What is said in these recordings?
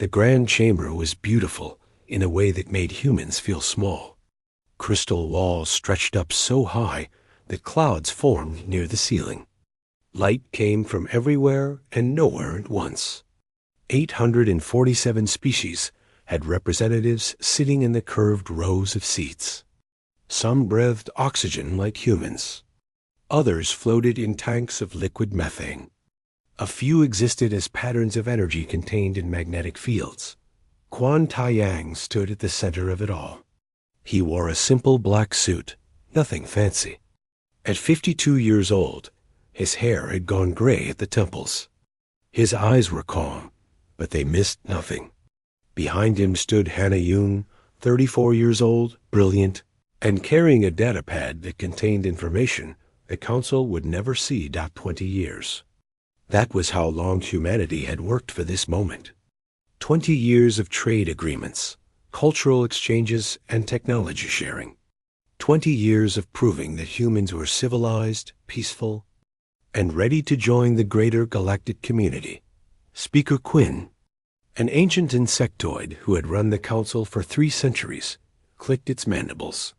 The grand chamber was beautiful in a way that made humans feel small. Crystal walls stretched up so high that clouds formed near the ceiling. Light came from everywhere and nowhere at once. 847 species had representatives sitting in the curved rows of seats. Some breathed oxygen like humans. Others floated in tanks of liquid methane. A few existed as patterns of energy contained in magnetic fields. Quan Taiyang stood at the center of it all. He wore a simple black suit, nothing fancy. At 52 years old, his hair had gone gray at the temples. His eyes were calm, but they missed nothing. Behind him stood Hannah Yoon, 34 years old, brilliant, and carrying a datapad that contained information the Council would never see. 20 years. That was how long humanity had worked for this moment. 20 years of trade agreements, cultural exchanges, and technology sharing. 20 years of proving that humans were civilized, peaceful, and ready to join the greater galactic community. Speaker Quinn, an ancient insectoid who had run the Council for 3 centuries, clicked its mandibles.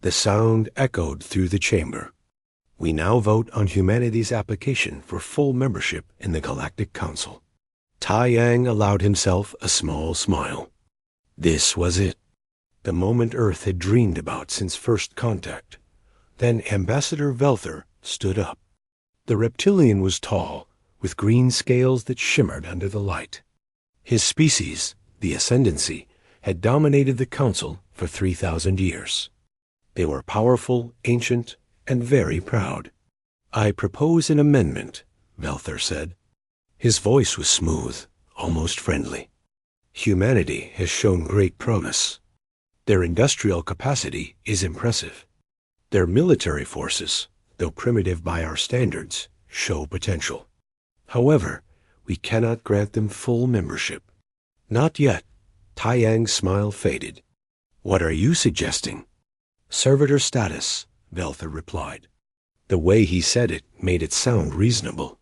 The sound echoed through the chamber. We now vote on humanity's application for full membership in the Galactic Council. Taiyang allowed himself a small smile. This was it. The moment Earth had dreamed about since first contact. Then Ambassador Velther stood up. The reptilian was tall, with green scales that shimmered under the light. His species, the Ascendancy, had dominated the Council for 3,000 years. They were powerful, ancient, and very proud. I propose an amendment, Velther said. His voice was smooth, almost friendly. Humanity has shown great promise. Their industrial capacity is impressive. Their military forces, though primitive by our standards, show potential. However, we cannot grant them full membership. Not yet. Taiyang's smile faded. What are you suggesting? Servitor status, Velther replied. The way he said it made it sound reasonable.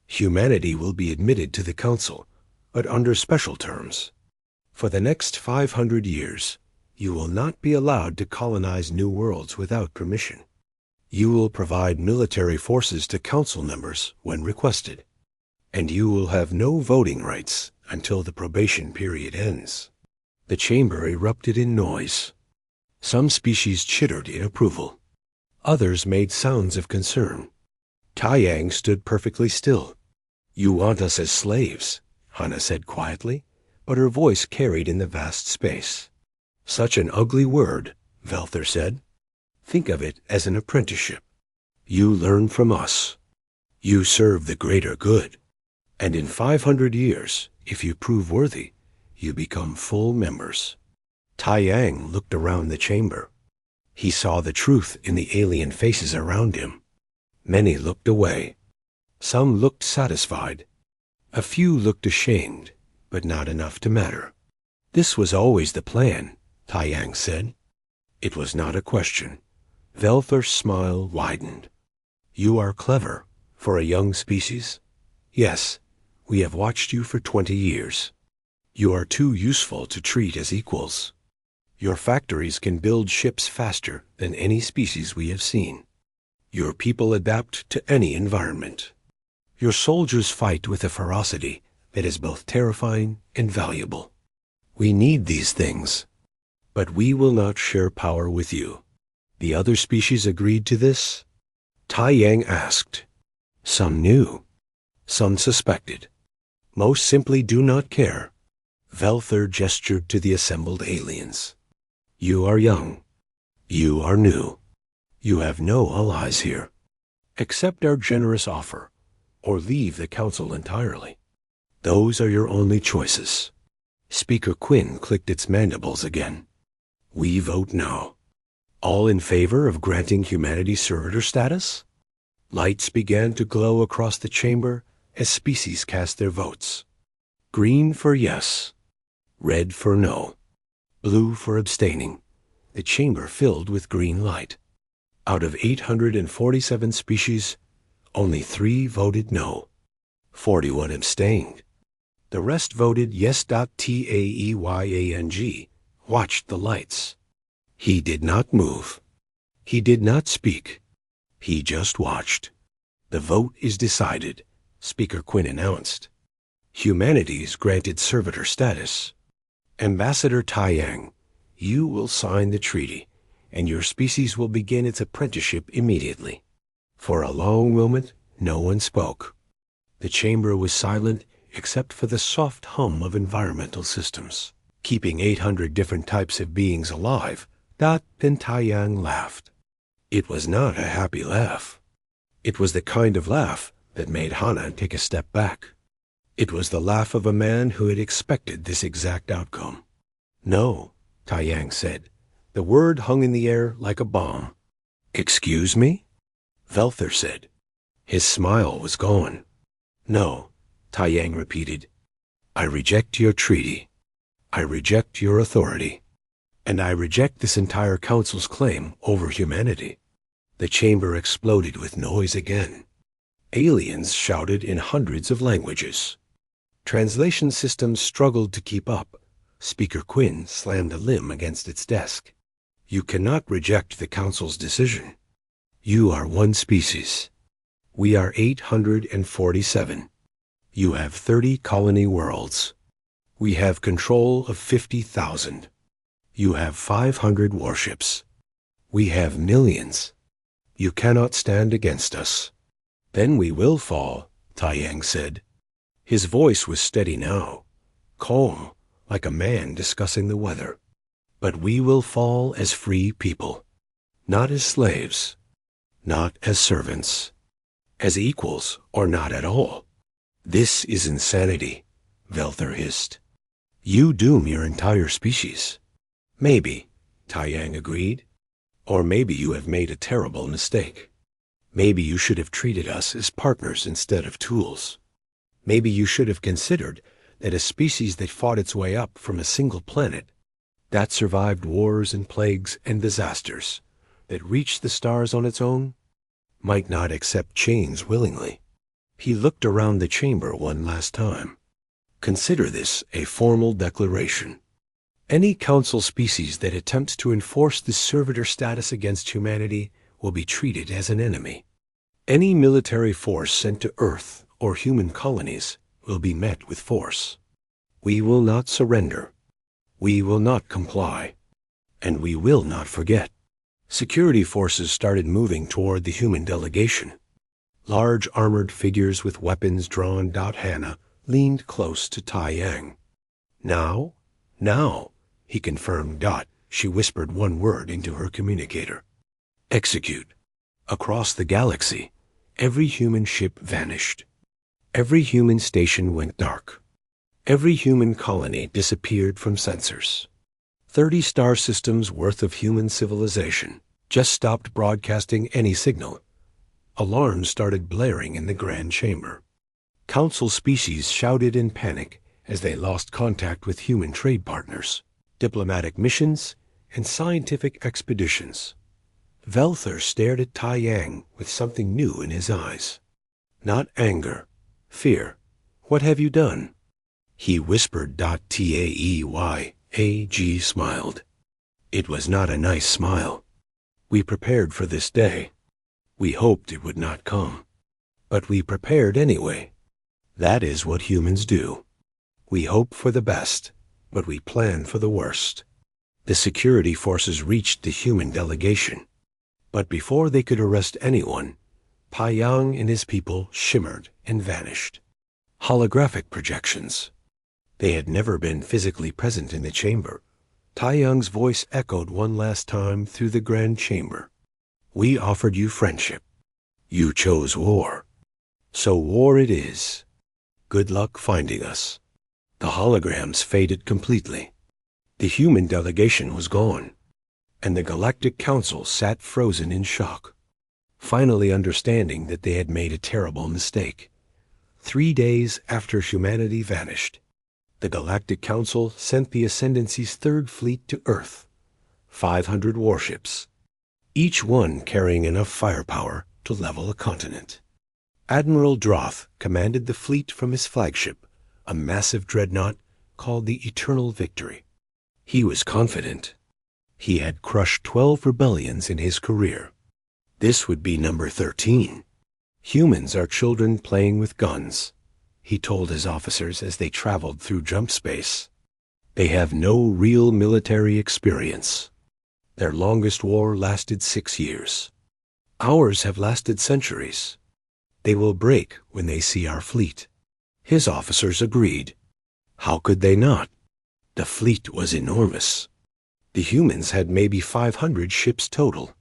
Humanity will be admitted to the Council, but under special terms. For the next 500 years, you will not be allowed to colonize new worlds without permission. You will provide military forces to Council members when requested, and you will have no voting rights until the probation period ends. The chamber erupted in noise. Some species chittered in approval. Others made sounds of concern. Taiyang stood perfectly still. You want us as slaves, Hannah said quietly, but her voice carried in the vast space. Such an ugly word, Velther said. Think of it as an apprenticeship. You learn from us. You serve the greater good. And in 500 years, if you prove worthy, you become full members. Taiyang looked around the chamber. He saw the truth in the alien faces around him. Many looked away. Some looked satisfied. A few looked ashamed, but not enough to matter. This was always the plan, Taiyang said. It was not a question. Velther's smile widened. You are clever, for a young species. Yes, we have watched you for 20 years. You are too useful to treat as equals. Your factories can build ships faster than any species we have seen. Your people adapt to any environment. Your soldiers fight with a ferocity that is both terrifying and valuable. We need these things, but we will not share power with you. The other species agreed to this? Taiyang asked. Some knew. Some suspected. Most simply do not care. Velther gestured to the assembled aliens. You are young. You are new. You have no allies here. Accept our generous offer, or leave the Council entirely. Those are your only choices. Speaker Quinn clicked its mandibles again. We vote now. All in favor of granting humanity servitor status? Lights began to glow across the chamber as species cast their votes. Green for yes. Red for no. Blue for abstaining. The chamber filled with green light. Out of 847 species, only 3 voted no. 41 abstained. The rest voted yes. Taeyang watched the lights. He did not move. He did not speak. He just watched. The vote is decided, Speaker Quinn announced. Humanity is granted servitor status. Ambassador Taiyang, you will sign the treaty, and your species will begin its apprenticeship immediately. For a long moment, no one spoke. The chamber was silent except for the soft hum of environmental systems, keeping 800 different types of beings alive. Then Taiyang laughed. It was not a happy laugh. It was the kind of laugh that made Hana take a step back. It was the laugh of a man who had expected this exact outcome. No, Taiyang said. The word hung in the air like a bomb. Excuse me? Velther said. His smile was gone. No, Taiyang repeated. I reject your treaty. I reject your authority. And I reject this entire council's claim over humanity. The chamber exploded with noise again. Aliens shouted in hundreds of languages. Translation systems struggled to keep up. Speaker Quinn slammed a limb against its desk. You cannot reject the council's decision. You are one species. We are 847. You have 30 colony worlds. We have control of 50,000. You have 500 warships. We have millions. You cannot stand against us. Then we will fall, Taiyang said. His voice was steady now, calm, like a man discussing the weather. But we will fall as free people, not as slaves, not as servants, as equals or not at all. This is insanity, Velther hissed. You doom your entire species. Maybe, Taiyang agreed. Or maybe you have made a terrible mistake. Maybe you should have treated us as partners instead of tools. Maybe you should have considered that a species that fought its way up from a single planet, that survived wars and plagues and disasters, that reached the stars on its own, might not accept chains willingly. He looked around the chamber one last time. Consider this a formal declaration. Any council species that attempts to enforce this servitor status against humanity will be treated as an enemy. Any military force sent to Earth or human colonies will be met with force. We will not surrender. We will not comply. And we will not forget. Security forces started moving toward the human delegation. Large armored figures with weapons drawn. Hannah leaned close to Taiyang. Now, he confirmed. She whispered one word into her communicator. Execute. Across the galaxy, every human ship vanished. Every human station went dark. Every human colony disappeared from sensors. 30 star systems worth of human civilization just stopped broadcasting any signal. Alarms started blaring in the Grand Chamber. Council species shouted in panic as they lost contact with human trade partners, diplomatic missions, and scientific expeditions. Velther stared at Taiyang with something new in his eyes. Not anger, fear. What have you done? He whispered. Taeyang smiled. It was not a nice smile. We prepared for this day. We hoped it would not come. But we prepared anyway. That is what humans do. We hope for the best, but we plan for the worst. The security forces reached the human delegation. But before they could arrest anyone, Taiyang and his people shimmered and vanished. Holographic projections. They had never been physically present in the chamber. Taiyang's voice echoed one last time through the Grand Chamber. We offered you friendship. You chose war. So war it is. Good luck finding us. The holograms faded completely. The human delegation was gone, and the Galactic Council sat frozen in shock, finally understanding that they had made a terrible mistake. 3 days after humanity vanished, the Galactic Council sent the Ascendancy's third fleet to Earth, 500 warships, each one carrying enough firepower to level a continent. Admiral Droth commanded the fleet from his flagship, a massive dreadnought called the Eternal Victory. He was confident. He had crushed 12 rebellions in his career. This would be number 13. Humans are children playing with guns, he told his officers as they traveled through jump space. They have no real military experience. Their longest war lasted 6 years. Ours have lasted centuries. They will break when they see our fleet. His officers agreed. How could they not? The fleet was enormous. The humans had maybe 500 ships total.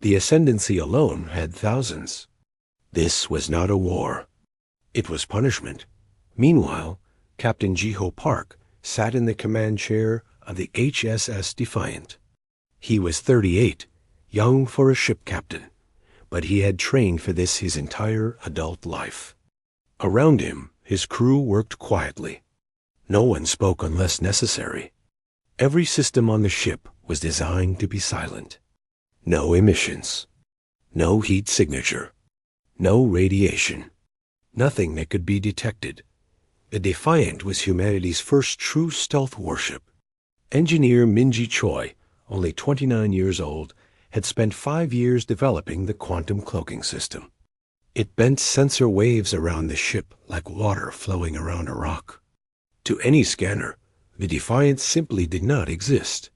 The Ascendancy alone had thousands. This was not a war. It was punishment. Meanwhile, Captain Jiho Park sat in the command chair of the HSS Defiant. He was 38, young for a ship captain, but he had trained for this his entire adult life. Around him, his crew worked quietly. No one spoke unless necessary. Every system on the ship was designed to be silent. No emissions. No heat signature. No radiation. Nothing that could be detected. The Defiant was humanity's first true stealth warship. Engineer Minji Choi, only 29 years old, had spent 5 years developing the quantum cloaking system. It bent sensor waves around the ship like water flowing around a rock. To any scanner, the Defiant simply did not exist.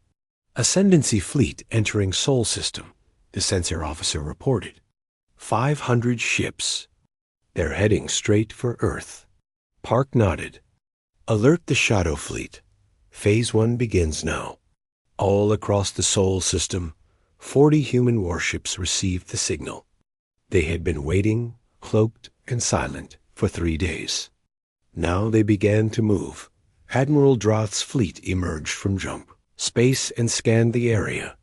Ascendancy fleet entering Sol system, the sensor officer reported. 500 ships. They're heading straight for Earth. Park nodded. Alert the Shadow Fleet. Phase 1 begins now. All across the Sol system, 40 human warships received the signal. They had been waiting, cloaked and silent, for 3 days. Now they began to move. Admiral Droth's fleet emerged from jump space and scanned the area.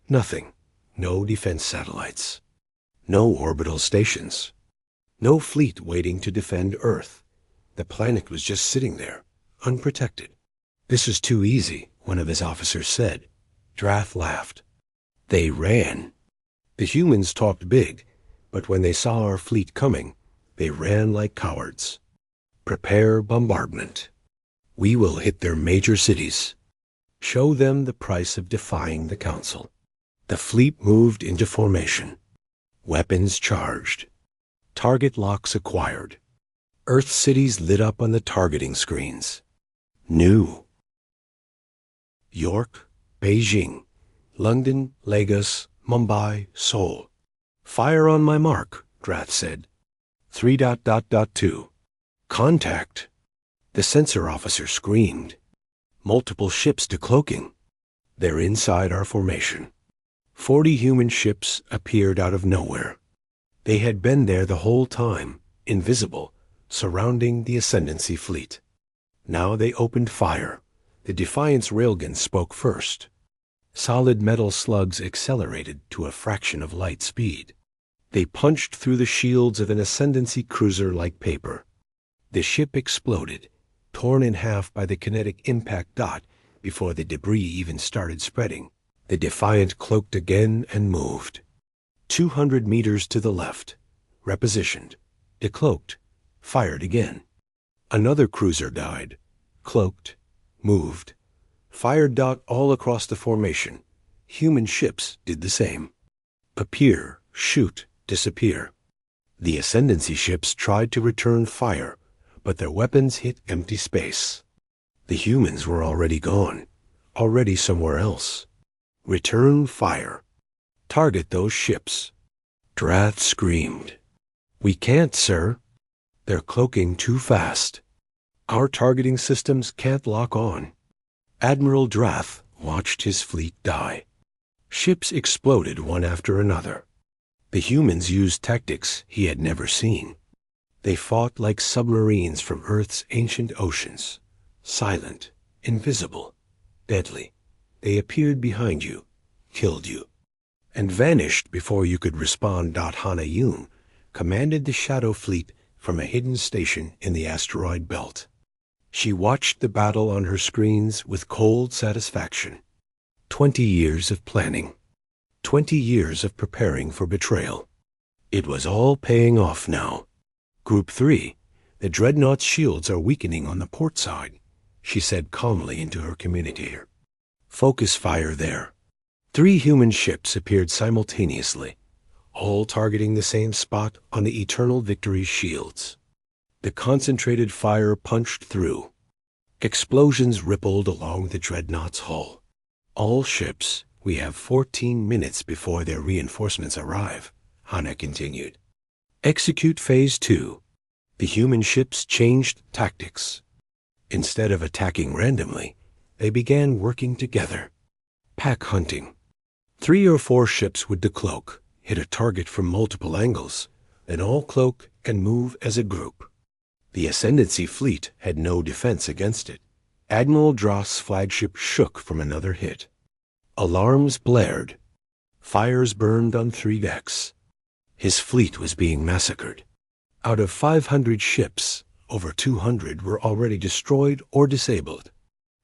Nothing. No defense satellites. No orbital stations. No fleet waiting to defend Earth. The planet was just sitting there, unprotected. This is too easy, one of his officers said. Droth laughed. They ran. The humans talked big, but when they saw our fleet coming, they ran like cowards. Prepare bombardment. We will hit their major cities. Show them the price of defying the Council. The fleet moved into formation. Weapons charged. Target locks acquired. Earth cities lit up on the targeting screens. New. York, Beijing, London, Lagos, Mumbai, Seoul. Fire on my mark, Droth said. 3:2. Contact. The sensor officer screamed. Multiple ships decloaking. They're inside our formation. 40 human ships appeared out of nowhere. They had been there the whole time, invisible, surrounding the Ascendancy fleet. Now they opened fire. The Defiant's railgun spoke first. Solid metal slugs accelerated to a fraction of light speed. They punched through the shields of an Ascendancy cruiser like paper. The ship exploded, torn in half by the kinetic impact dot before the debris even started spreading. The Defiant cloaked again and moved. 200 meters to the left. Repositioned. Decloaked. Fired again. Another cruiser died. Cloaked. Moved. Fired dot all across the formation. Human ships did the same. Appear, shoot, disappear. The Ascendancy ships tried to return fire, but their weapons hit empty space. The humans were already gone, already somewhere else. Return fire. Target those ships. Droth screamed. We can't, sir. They're cloaking too fast. Our targeting systems can't lock on. Admiral Droth watched his fleet die. Ships exploded one after another. The humans used tactics he had never seen. They fought like submarines from Earth's ancient oceans. Silent, invisible, deadly. They appeared behind you, killed you, and vanished before you could respond. Hana Yun commanded the Shadow Fleet from a hidden station in the asteroid belt. She watched the battle on her screens with cold satisfaction. 20 years of planning. 20 years of preparing for betrayal. It was all paying off now. Group 3, The dreadnought's shields are weakening on the port side, she said calmly into her communicator. Focus fire there. 3 human ships appeared simultaneously, all targeting the same spot on the Eternal Victory's shields. The concentrated fire punched through. Explosions rippled along the dreadnought's hull. All ships, we have 14 minutes before their reinforcements arrive, Hana continued. Execute Phase 2. The human ships changed tactics. Instead of attacking randomly, they began working together. Pack hunting. 3 or 4 ships would decloak, hit a target from multiple angles, then all cloak and move as a group. The Ascendancy fleet had no defense against it. Admiral Dross's flagship shook from another hit. Alarms blared. Fires burned on 3 decks. His fleet was being massacred. Out of 500 ships, over 200 were already destroyed or disabled.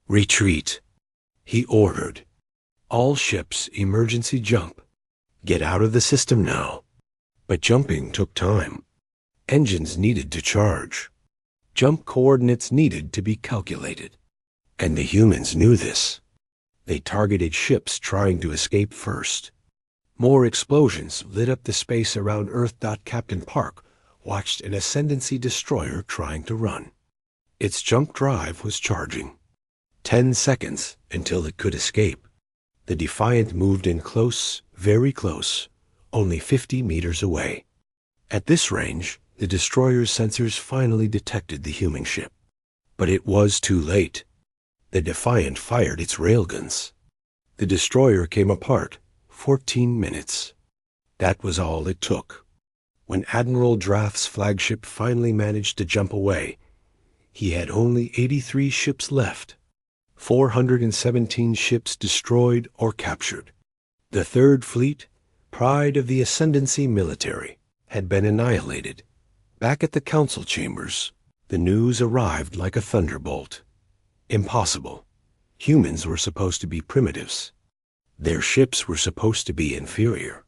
Retreat, he ordered. All ships emergency jump. Get out of the system now. But jumping took time. Engines needed to charge. Jump coordinates needed to be calculated. And the humans knew this. They targeted ships trying to escape first. More explosions lit up the space around Earth. Captain Park watched an Ascendancy destroyer trying to run. Its jump drive was charging. 10 seconds until it could escape. The Defiant moved in close, very close, only 50 meters away. At this range, the destroyer's sensors finally detected the human ship. But it was too late. The Defiant fired its railguns. The destroyer came apart. 14 minutes. That was all it took. When Admiral Draft's flagship finally managed to jump away, he had only 83 ships left. 417 ships destroyed or captured. The Third Fleet, pride of the Ascendancy military, had been annihilated. Back at the council chambers, the news arrived like a thunderbolt. Impossible. Humans were supposed to be primitives. Their ships were supposed to be inferior.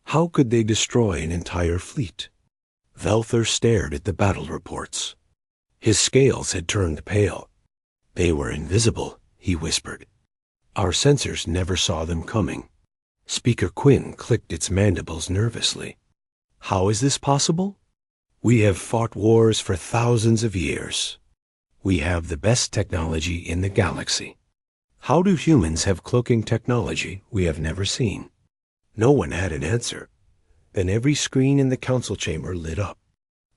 How could they destroy an entire fleet? Velther stared at the battle reports. His scales had turned pale. They were invisible, he whispered. Our sensors never saw them coming. Speaker Quinn clicked its mandibles nervously. How is this possible? We have fought wars for thousands of years. We have the best technology in the galaxy. How do humans have cloaking technology we have never seen? No one had an answer. Then every screen in the council chamber lit up.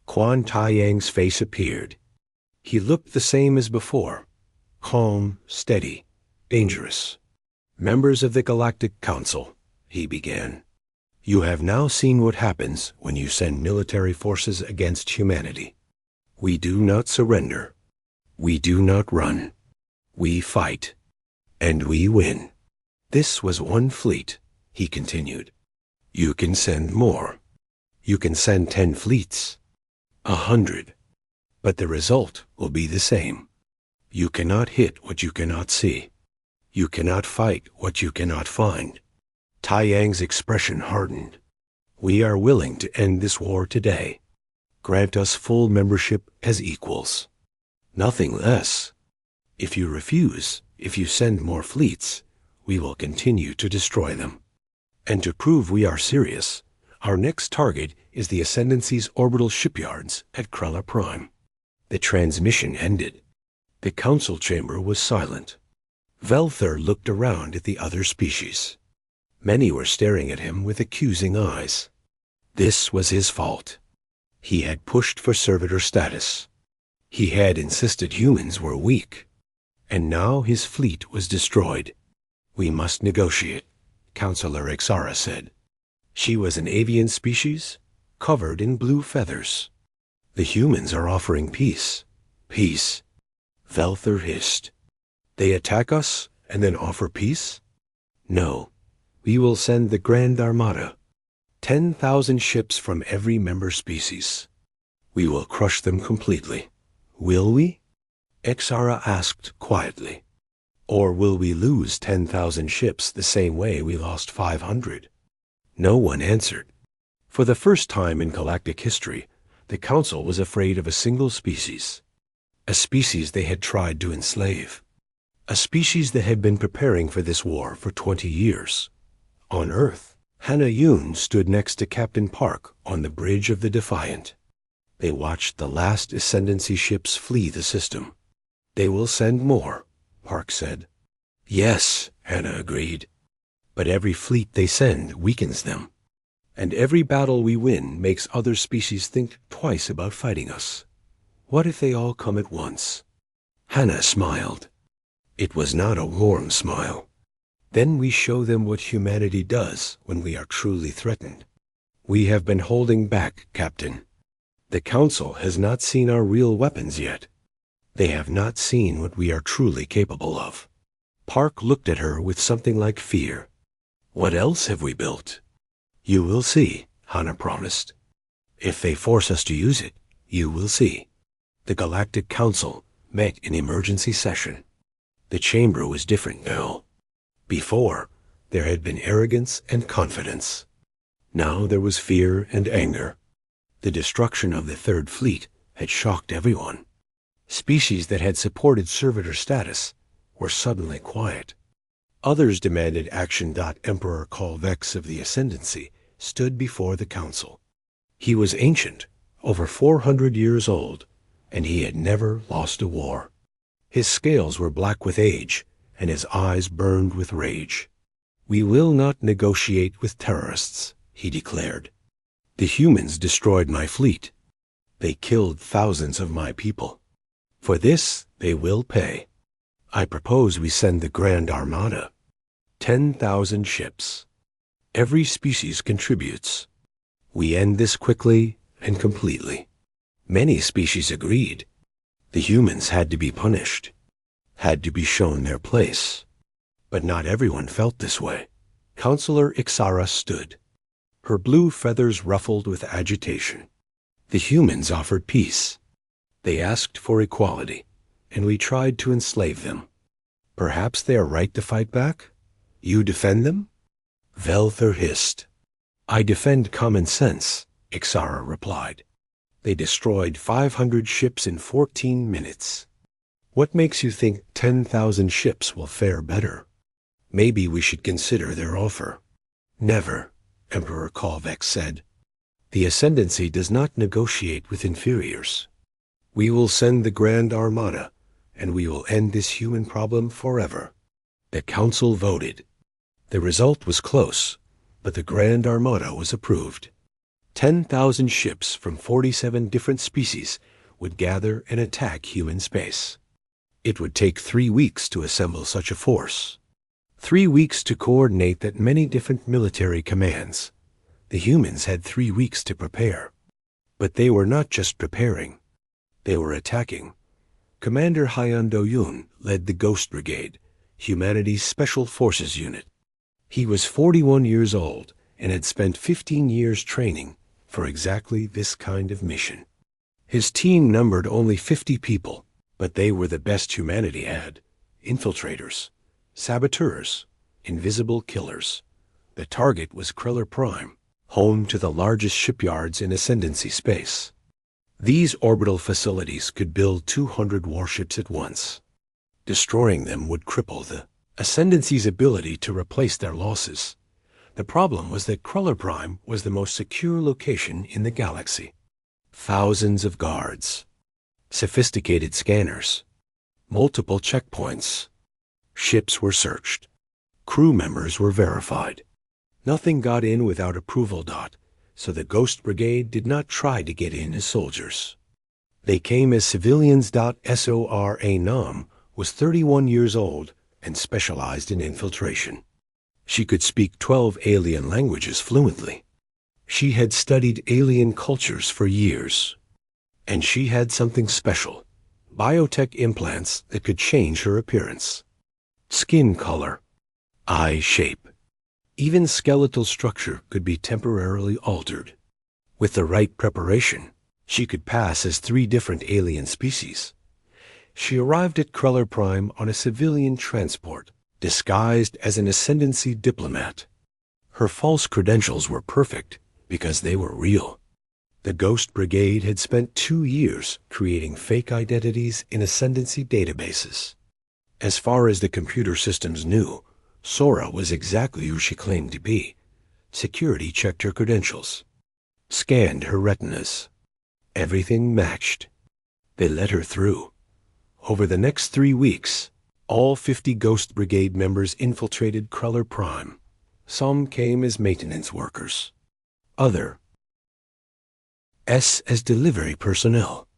Quan Taiyang's face appeared. He looked the same as before. Calm, steady, dangerous. Members of the Galactic Council, he began. You have now seen what happens when you send military forces against humanity. We do not surrender. We do not run. We fight. And we win. This was one fleet, he continued. You can send more. You can send 10 fleets. 100. But the result will be the same. You cannot hit what you cannot see. You cannot fight what you cannot find. Taiyang's expression hardened. We are willing to end this war today. Grant us full membership as equals. Nothing less. If you refuse, if you send more fleets, we will continue to destroy them. And to prove we are serious, our next target is the Ascendancy's orbital shipyards at Krella Prime. The transmission ended. The council chamber was silent. Velther looked around at the other species. Many were staring at him with accusing eyes. This was his fault. He had pushed for servitor status. He had insisted humans were weak. And now his fleet was destroyed. We must negotiate, Counselor Ixara said. She was an avian species, covered in blue feathers. The humans are offering peace. Peace. Velther hissed. They attack us and then offer peace? No. We will send the Grand Armada. 10,000 ships from every member species. We will crush them completely. Will we? Ixara asked quietly. Or will we lose 10,000 ships the same way we lost 500? No one answered. For the first time in galactic history, The Council was afraid of a single species, a species they had tried to enslave, a species that had been preparing for this war for 20 years. On Earth, Hannah Yoon stood next to Captain Park on the bridge of the Defiant. They watched the last Ascendancy ships flee the system. "They will send more," Park said. "Yes," Hannah agreed. "But every fleet they send weakens them. And every battle we win makes other species think twice about fighting us. What if they all come at once?" Hannah smiled. It was not a warm smile. "Then we show them what humanity does when we are truly threatened. We have been holding back, Captain. The Council has not seen our real weapons yet. They have not seen what we are truly capable of." Park looked at her with something like fear. "What else have we built?" "You will see," Hannah promised. "If they force us to use it, you will see." The Galactic Council met in emergency session. The chamber was different now. Before, there had been arrogance and confidence. Now there was fear and anger. The destruction of the Third Fleet had shocked everyone. Species that had supported servitor status were suddenly quiet. Others demanded action. Emperor Colvex of the Ascendancy stood before the Council. He was ancient, over 400 years old, and he had never lost a war. His scales were black with age, and his eyes burned with rage. "We will not negotiate with terrorists," he declared. "The humans destroyed my fleet. They killed thousands of my people. For this, they will pay. I propose we send the Grand Armada. 10,000 ships. Every species contributes. We end this quickly and completely." Many species agreed. The humans had to be punished, had to be shown their place. But not everyone felt this way. Counselor Ixara stood, her blue feathers ruffled with agitation. "The humans offered peace. They asked for equality, and we tried to enslave them. Perhaps they are right to fight back? You defend them?" Velther hissed. "I defend common sense," Ixara replied. "They destroyed 500 ships in 14 minutes. What makes you think 10,000 ships will fare better? Maybe we should consider their offer." "Never," Emperor Colvex said. "The Ascendancy does not negotiate with inferiors. We will send the Grand Armada, and we will end this human problem forever." The Council voted. The result was close, but the Grand Armada was approved. 10,000 ships from 47 different species would gather and attack human space. It would take 3 weeks to assemble such a force. 3 weeks to coordinate that many different military commands. The humans had 3 weeks to prepare. But they were not just preparing. They were attacking. Commander Hyan Do-yoon led the Ghost Brigade, humanity's Special Forces unit. He was 41 years old and had spent 15 years training for exactly this kind of mission. His team numbered only 50 people, but they were the best humanity had. Infiltrators, saboteurs, invisible killers. The target was Kreller Prime, home to the largest shipyards in Ascendancy space. These orbital facilities could build 200 warships at once. Destroying them would cripple the Ascendancy's ability to replace their losses. The problem was that Kreller Prime was the most secure location in the galaxy. Thousands of guards, sophisticated scanners, multiple checkpoints. Ships were searched. Crew members were verified. Nothing got in without approval. So the Ghost Brigade did not try to get in as soldiers. They came as civilians. Sora Nam was 31 years old and specialized in infiltration. She could speak 12 alien languages fluently. She had studied alien cultures for years. And she had something special, biotech implants that could change her appearance. Skin color, eye shape, even skeletal structure could be temporarily altered. With the right preparation, she could pass as 3 different alien species. She arrived at Kreller Prime on a civilian transport, disguised as an Ascendancy diplomat. Her false credentials were perfect because they were real. The Ghost Brigade had spent 2 years creating fake identities in ascendancy databases. As far as the computer systems knew, Sora was exactly who she claimed to be. Security checked her credentials, scanned her retinas. Everything matched. They let her through. Over the next 3 weeks, all 50 Ghost Brigade members infiltrated Cruller Prime. Some came as maintenance workers, others as delivery personnel,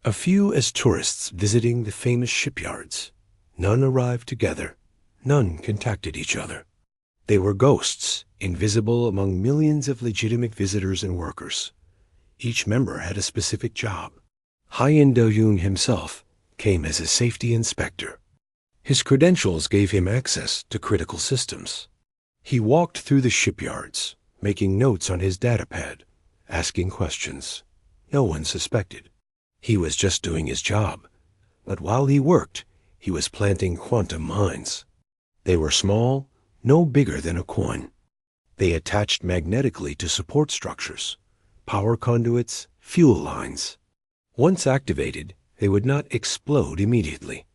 a few as tourists visiting the famous shipyards. None arrived together. None contacted each other. They were ghosts, invisible among millions of legitimate visitors and workers. Each member had a specific job. Hyen Do-yoon himself came as a safety inspector. His credentials gave him access to critical systems. He walked through the shipyards, making notes on his datapad, asking questions. No one suspected. He was just doing his job. But while he worked, he was planting quantum mines. They were small, no bigger than a coin. They attached magnetically to support structures, power conduits, fuel lines. Once activated, they would not explode immediately.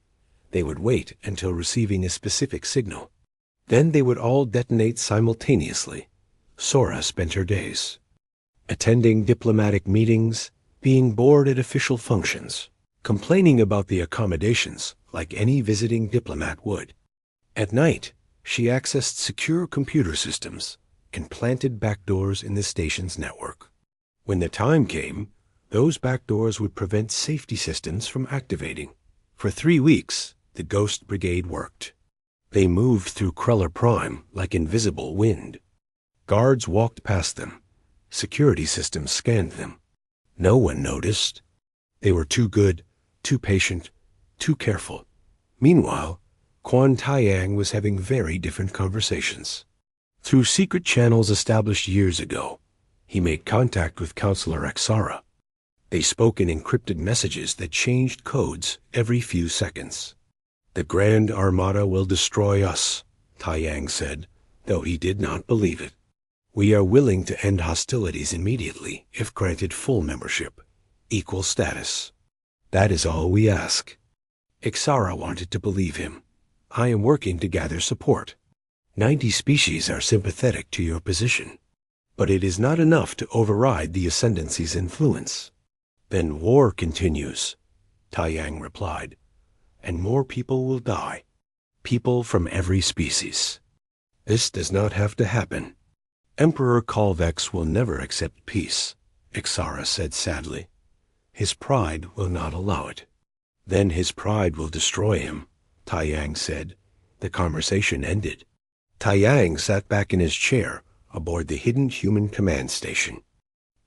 They would wait until receiving a specific signal. Then they would all detonate simultaneously. Sora spent her days attending diplomatic meetings, being bored at official functions, complaining about the accommodations like any visiting diplomat would. At night, she accessed secure computer systems and planted backdoors in the station's network. When the time came, those backdoors would prevent safety systems from activating. For 3 weeks, the Ghost Brigade worked. They moved through Cruller Prime like invisible wind. Guards walked past them. Security systems scanned them. No one noticed. They were too good, too patient, too careful. Meanwhile, Quan Taiyang was having very different conversations. Through secret channels established years ago, he made contact with Counselor Exara. They spoke in encrypted messages that changed codes every few seconds. "The Grand Armada will destroy us," Taiyang said, though he did not believe it. "We are willing to end hostilities immediately if granted full membership, equal status. That is all we ask." Exara wanted to believe him. "I am working to gather support. 90 species are sympathetic to your position. But it is not enough to override the Ascendancy's influence." "Then war continues," Taiyang replied, "and more people will die. People from every species. This does not have to happen. Emperor Kalvex will never accept peace," Exara said sadly. "His pride will not allow it." "Then his pride will destroy him," Taiyang said. The conversation ended. Taiyang sat back in his chair aboard the hidden human command station.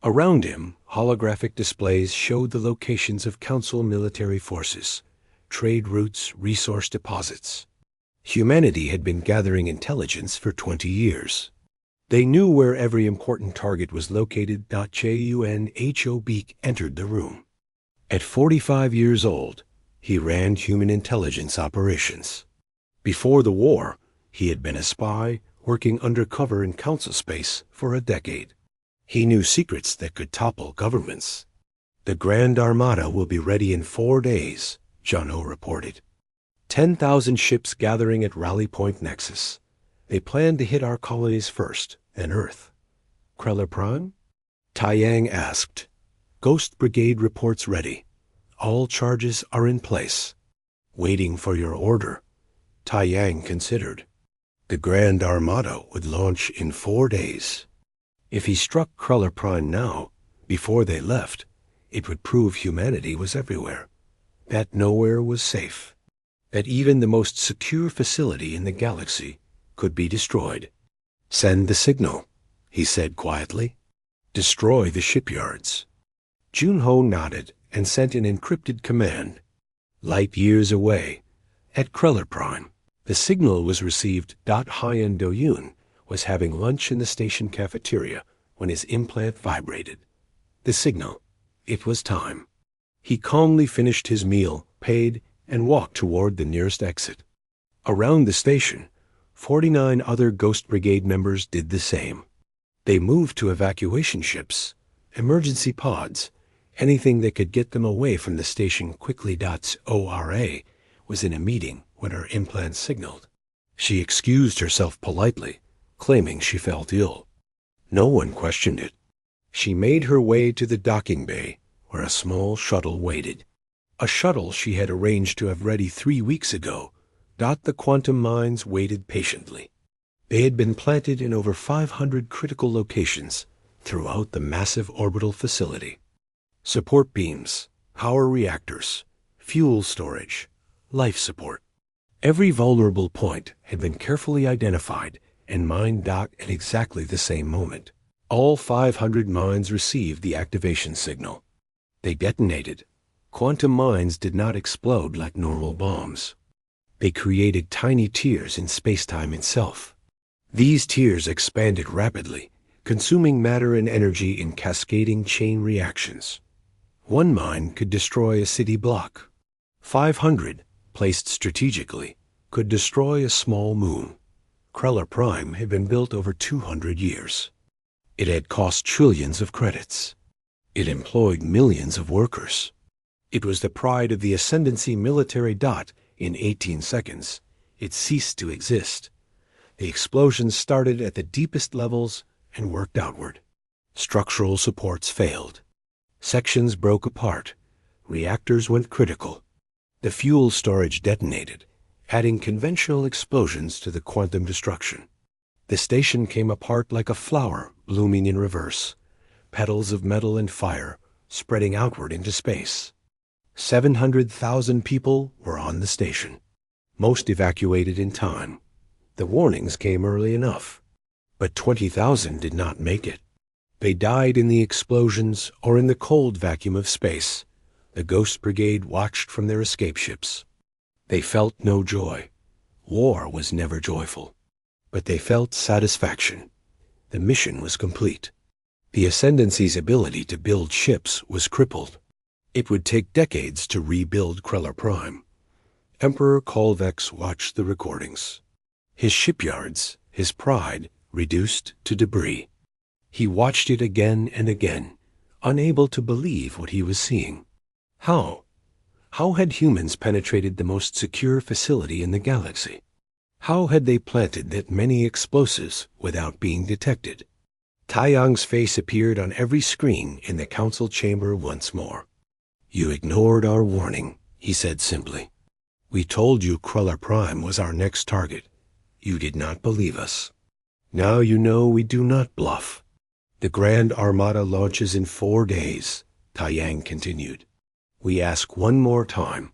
Around him, holographic displays showed the locations of Council military forces, trade routes, resource deposits. Humanity had been gathering intelligence for 20 years. They knew where every important target was located. Chun Ho-beek entered the room. At 45 years old, he ran human intelligence operations. Before the war, he had been a spy working undercover in council space for a decade. He knew secrets that could topple governments. "The Grand Armada will be ready in 4 days," Jun-Ho reported. 10,000 ships gathering at Rally Point Nexus. They plan to hit our colonies first, and Earth. "Cruller Prime?" Taiyang asked. "Ghost Brigade reports ready. All charges are in place." "Waiting for your order," Taiyang considered. The Grand Armada would launch in 4 days. If he struck Cruller Prime now, before they left, it would prove humanity was everywhere, that nowhere was safe, that even the most secure facility in the galaxy could be destroyed. "Send the signal," he said quietly. "Destroy the shipyards." Jun-Ho nodded and sent an encrypted command. Light years away, at Cruller Prime, the signal was received. Hyen Do-yoon was having lunch in the station cafeteria when his implant vibrated. The signal. It was time. He calmly finished his meal, paid, and walked toward the nearest exit. Around the station, 49 other Ghost Brigade members did the same. They moved to evacuation ships, emergency pods, anything that could get them away from the station quickly. ORA was in a meeting when her implant signaled. She excused herself politely, claiming she felt ill. No one questioned it. She made her way to the docking bay, where a small shuttle waited. A shuttle she had arranged to have ready 3 weeks ago. The quantum mines waited patiently. They had been planted in over 500 critical locations throughout the massive orbital facility. Support beams, power reactors, fuel storage, life support. Every vulnerable point had been carefully identified and mined at exactly the same moment. All 500 mines received the activation signal. They detonated. Quantum mines did not explode like normal bombs. They created tiny tears in space-time itself. These tears expanded rapidly, consuming matter and energy in cascading chain reactions. One mine could destroy a city block. 500, placed strategically, could destroy a small moon. Kreller Prime had been built over 200 years. It had cost trillions of credits. It employed millions of workers. It was the pride of the Ascendancy military. In 18 seconds, it ceased to exist. The explosions started at the deepest levels and worked outward. Structural supports failed. Sections broke apart. Reactors went critical. The fuel storage detonated, adding conventional explosions to the quantum destruction. The station came apart like a flower blooming in reverse, petals of metal and fire spreading outward into space. 700,000 people were on the station. Most evacuated in time. The warnings came early enough. But 20,000 did not make it. They died in the explosions or in the cold vacuum of space. The Ghost Brigade watched from their escape ships. They felt no joy. War was never joyful. But they felt satisfaction. The mission was complete. The Ascendancy's ability to build ships was crippled. It would take decades to rebuild Kreller Prime. Emperor Kolvex watched the recordings. His shipyards, his pride, reduced to debris. He watched it again and again, unable to believe what he was seeing. How? How had humans penetrated the most secure facility in the galaxy? How had they planted that many explosives without being detected? Taiyang's face appeared on every screen in the council chamber once more. "You ignored our warning," he said simply. "We told you Kreller Prime was our next target. You did not believe us. Now you know we do not bluff. The Grand Armada launches in 4 days," Taiyang continued. "We ask one more time.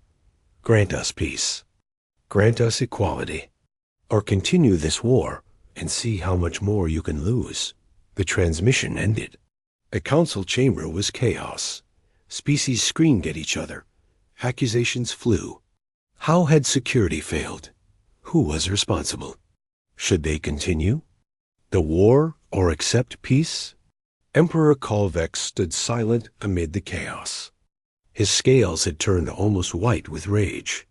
Grant us peace. Grant us equality. Or continue this war and see how much more you can lose." The transmission ended. The council chamber was chaos. Species screamed at each other. Accusations flew. How had security failed? Who was responsible? Should they continue the war or accept peace? Emperor Kolvex stood silent amid the chaos. His scales had turned almost white with rage.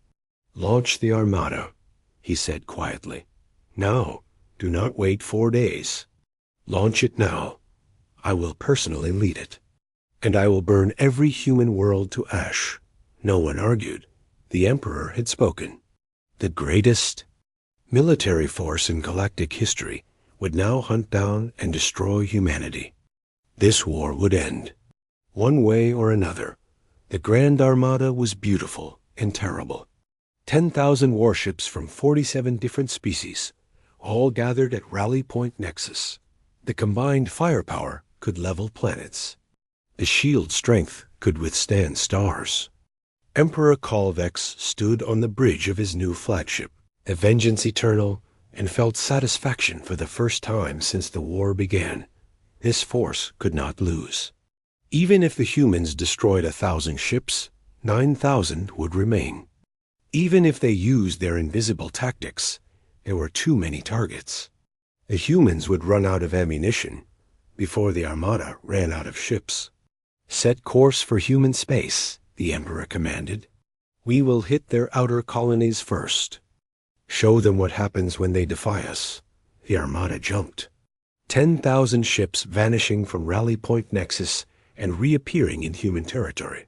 "Launch the Armada," he said quietly. "Now, do not wait 4 days. Launch it now. I will personally lead it. And I will burn every human world to ash." No one argued. The Emperor had spoken. The greatest military force in galactic history would now hunt down and destroy humanity. This war would end. One way or another, the Grand Armada was beautiful and terrible. 10,000 warships from 47 different species, all gathered at Rally Point Nexus. The combined firepower could level planets. The shield strength could withstand stars. Emperor Kolvex stood on the bridge of his new flagship, the Vengeance Eternal, and felt satisfaction for the first time since the war began. This force could not lose. Even if the humans destroyed 1,000 ships, 9,000 would remain. Even if they used their invisible tactics, there were too many targets. The humans would run out of ammunition before the Armada ran out of ships. "Set course for human space," the Emperor commanded. "We will hit their outer colonies first. Show them what happens when they defy us." The Armada jumped. 10,000 ships vanishing from Rally Point Nexus and reappearing in human territory.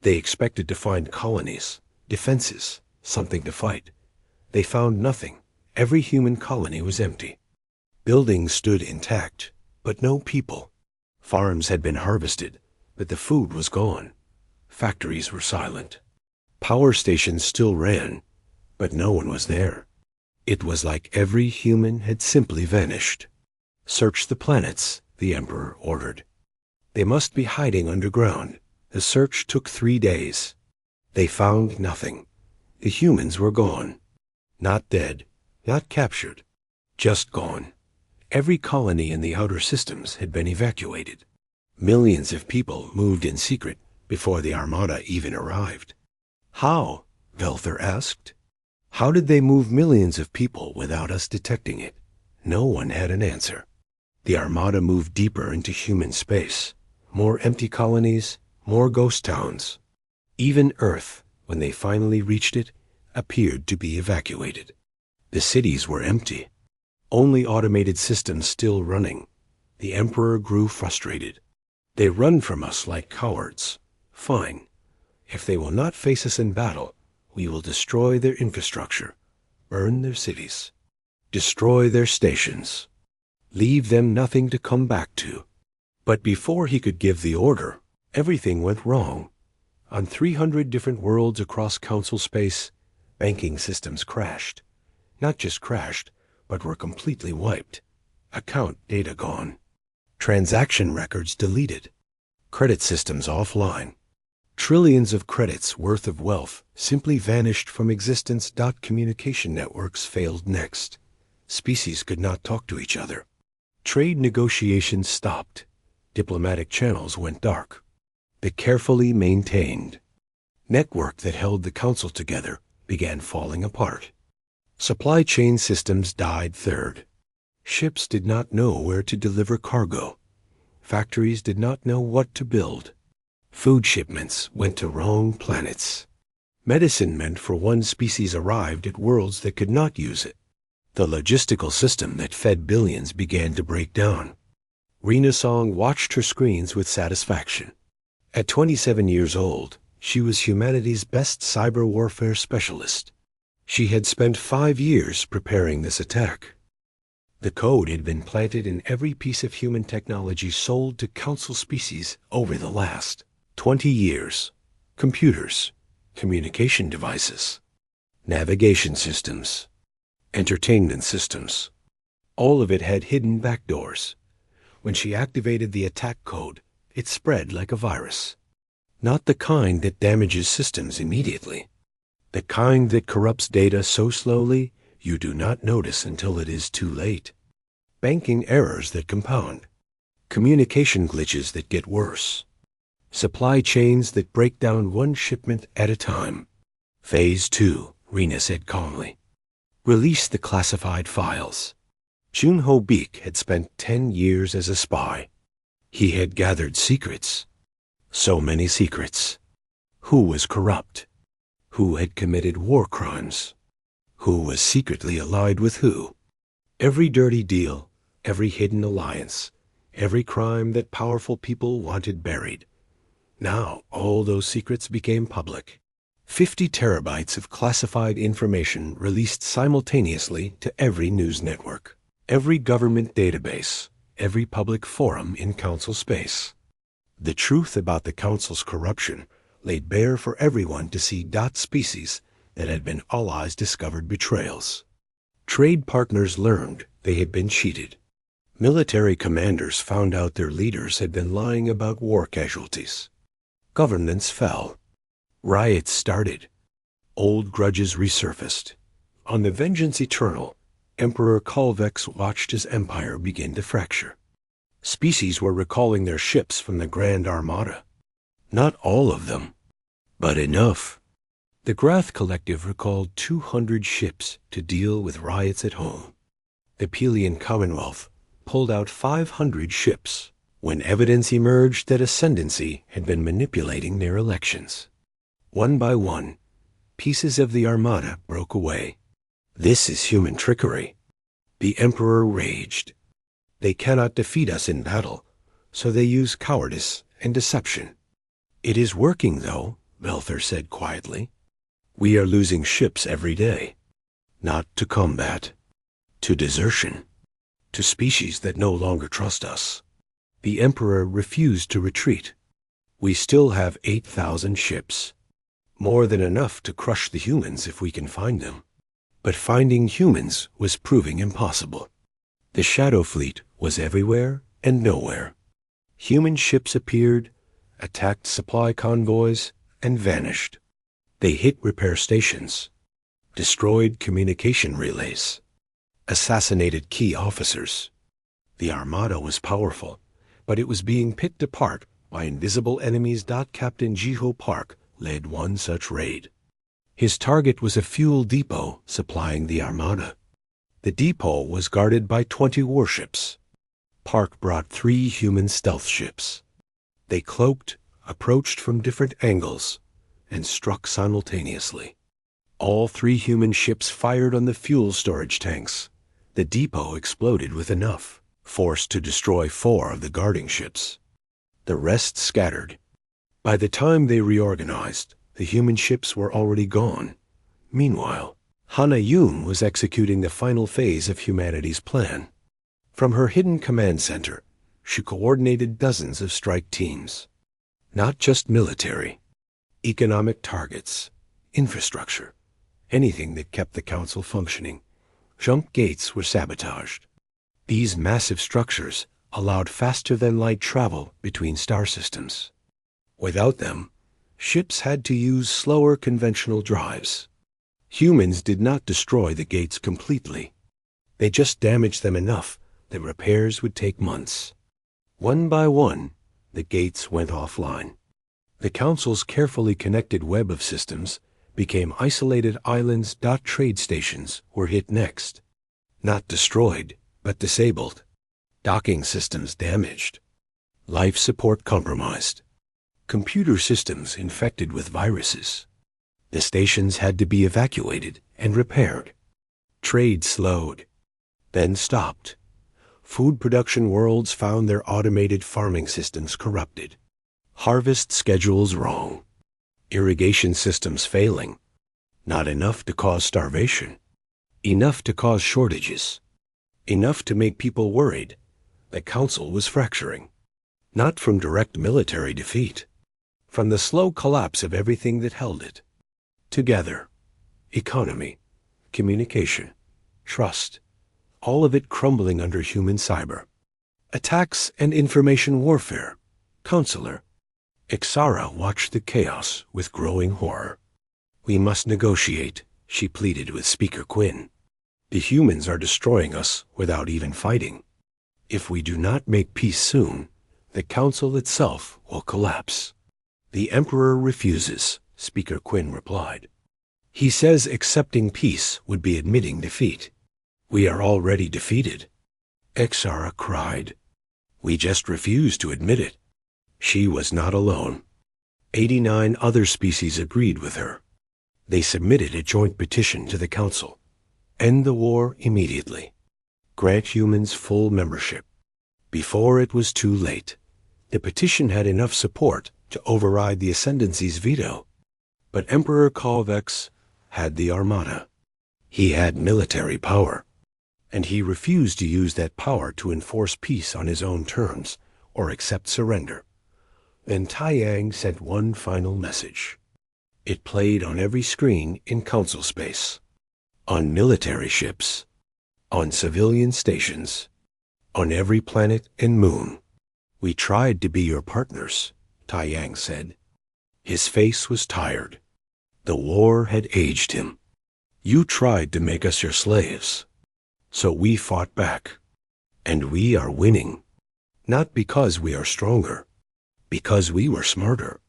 They expected to find colonies, defenses, something to fight. They found nothing. Every human colony was empty. Buildings stood intact, but no people. Farms had been harvested, but the food was gone. Factories were silent. Power stations still ran, but no one was there. It was like every human had simply vanished. "Search the planets," the Emperor ordered. "They must be hiding underground." The search took 3 days. They found nothing. The humans were gone. Not dead, not captured, just gone. Every colony in the outer systems had been evacuated. Millions of people moved in secret before the Armada even arrived. "How?" Velther asked. "How did they move millions of people without us detecting it?" No one had an answer. The Armada moved deeper into human space. More empty colonies, more ghost towns. Even Earth, when they finally reached it, appeared to be evacuated. The cities were empty. Only automated systems still running. The Emperor grew frustrated. "They run from us like cowards. Fine. If they will not face us in battle, we will destroy their infrastructure, burn their cities, destroy their stations, leave them nothing to come back to." But before he could give the order, everything went wrong. On 300 different worlds across Council space, banking systems crashed. Not just crashed, but were completely wiped. Account data gone. Transaction records deleted. Credit systems offline. Trillions of credits worth of wealth simply vanished from existence. Communication networks failed next. Species could not talk to each other. Trade negotiations stopped. Diplomatic channels went dark. The carefully maintained network that held the Council together began falling apart. Supply chain systems died third. Ships did not know where to deliver cargo. Factories did not know what to build. Food shipments went to wrong planets. Medicine meant for one species arrived at worlds that could not use it. The logistical system that fed billions began to break down. Rena Song watched her screens with satisfaction. At 27 years old, she was humanity's best cyber warfare specialist. She had spent 5 years preparing this attack. The code had been planted in every piece of human technology sold to Council species over the last 20 years. Computers, communication devices, navigation systems, entertainment systems. All of it had hidden backdoors. When she activated the attack code, it spread like a virus. Not the kind that damages systems immediately. The kind that corrupts data so slowly you do not notice until it is too late. Banking errors that compound. Communication glitches that get worse. Supply chains that break down one shipment at a time. Phase 2, Rena said calmly. Release the classified files. Junho Beek had spent 10 years as a spy. He had gathered secrets. So many secrets. Who was corrupt? Who had committed war crimes? Who was secretly allied with who? Every dirty deal, every hidden alliance, every crime that powerful people wanted buried. Now all those secrets became public. 50 terabytes of classified information released simultaneously to every news network, every government database, every public forum in Council space. The truth about the Council's corruption laid bare for everyone to see. Species that had been allies discovered betrayals. Trade partners learned they had been cheated. Military commanders found out their leaders had been lying about war casualties. Governments fell. Riots started. Old grudges resurfaced. On the Vengeance Eternal, Emperor Kalvex watched his empire begin to fracture. Species were recalling their ships from the Grand Armada. Not all of them, but enough. The Grath Collective recalled 200 ships to deal with riots at home. The Pelian Commonwealth pulled out 500 ships when evidence emerged that Ascendancy had been manipulating their elections. One by one, pieces of the Armada broke away. This is human trickery. The Emperor raged. They cannot defeat us in battle, so they use cowardice and deception. "It is working, though," Velther said quietly. "We are losing ships every day. Not to combat. To desertion. To species that no longer trust us." The Emperor refused to retreat. "We still have 8,000 ships. More than enough to crush the humans if we can find them." But finding humans was proving impossible. The Shadow Fleet was everywhere and nowhere. Human ships appeared, attacked supply convoys, and vanished. They hit repair stations, destroyed communication relays, assassinated key officers. The Armada was powerful, but it was being picked apart by invisible enemies. Captain Jiho Park led one such raid. His target was a fuel depot supplying the Armada. The depot was guarded by 20 warships. Park brought 3 human stealth ships. They cloaked, approached from different angles, and struck simultaneously. All 3 human ships fired on the fuel storage tanks. The depot exploded with enough force to destroy 4 of the guarding ships. The rest scattered. By the time they reorganized, the human ships were already gone. Meanwhile, Hana Yun was executing the final phase of humanity's plan. From her hidden command center, she coordinated dozens of strike teams. Not just military, economic targets, infrastructure, anything that kept the Council functioning. Junk gates were sabotaged. These massive structures allowed faster-than-light travel between star systems. Without them, ships had to use slower conventional drives. Humans did not destroy the gates completely. They just damaged them enough that repairs would take months. One by one, the gates went offline. The Council's carefully connected web of systems became isolated islands. Trade stations were hit next. Not destroyed, but disabled. Docking systems damaged. Life support compromised. Computer systems infected with viruses. The stations had to be evacuated and repaired. Trade slowed, then stopped. Food production worlds found their automated farming systems corrupted. Harvest schedules wrong. Irrigation systems failing. Not enough to cause starvation. Enough to cause shortages. Enough to make people worried. The Council was fracturing. Not from direct military defeat. From the slow collapse of everything that held it. Together. Economy. Communication. Trust. All of it crumbling under human cyber. Attacks and information warfare. Counselor. Ixara watched the chaos with growing horror. "We must negotiate," she pleaded with Speaker Quinn. "The humans are destroying us without even fighting. If we do not make peace soon, the Council itself will collapse." "The Emperor refuses," Speaker Quinn replied. "He says accepting peace would be admitting defeat. We are already defeated." Ixara cried. "We just refuse to admit it." She was not alone. 89 other species agreed with her. They submitted a joint petition to the Council. End the war immediately. Grant humans full membership. Before it was too late. The petition had enough support to override the Ascendancy's veto. But Emperor Kalvex had the Armada. He had military power. And he refused to use that power to enforce peace on his own terms or accept surrender. Then Taiyang sent one final message. It played on every screen in Council space. On military ships. On civilian stations. On every planet and moon. "We tried to be your partners," Taiyang said. His face was tired. The war had aged him. "You tried to make us your slaves. So we fought back. And we are winning. Not because we are stronger. Because we were smarter.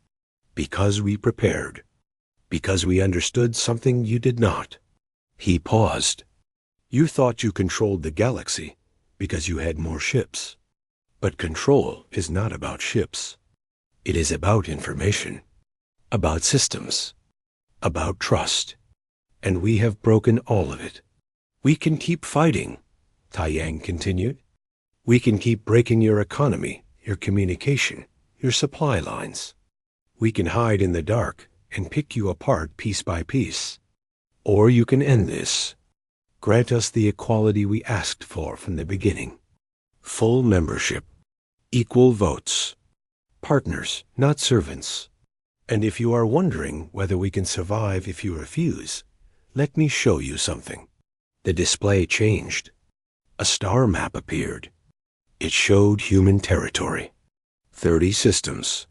Because we prepared. Because we understood something you did not." He paused. "You thought you controlled the galaxy because you had more ships. But control is not about ships. It is about information. About systems. About trust. And we have broken all of it. We can keep fighting," Taiyang continued. "We can keep breaking your economy, your communication, your supply lines. We can hide in the dark and pick you apart piece by piece. Or you can end this. Grant us the equality we asked for from the beginning. Full membership. Equal votes. Partners, not servants. And if you are wondering whether we can survive if you refuse, let me show you something. The display changed. A star map appeared. It showed human territory. 30 systems.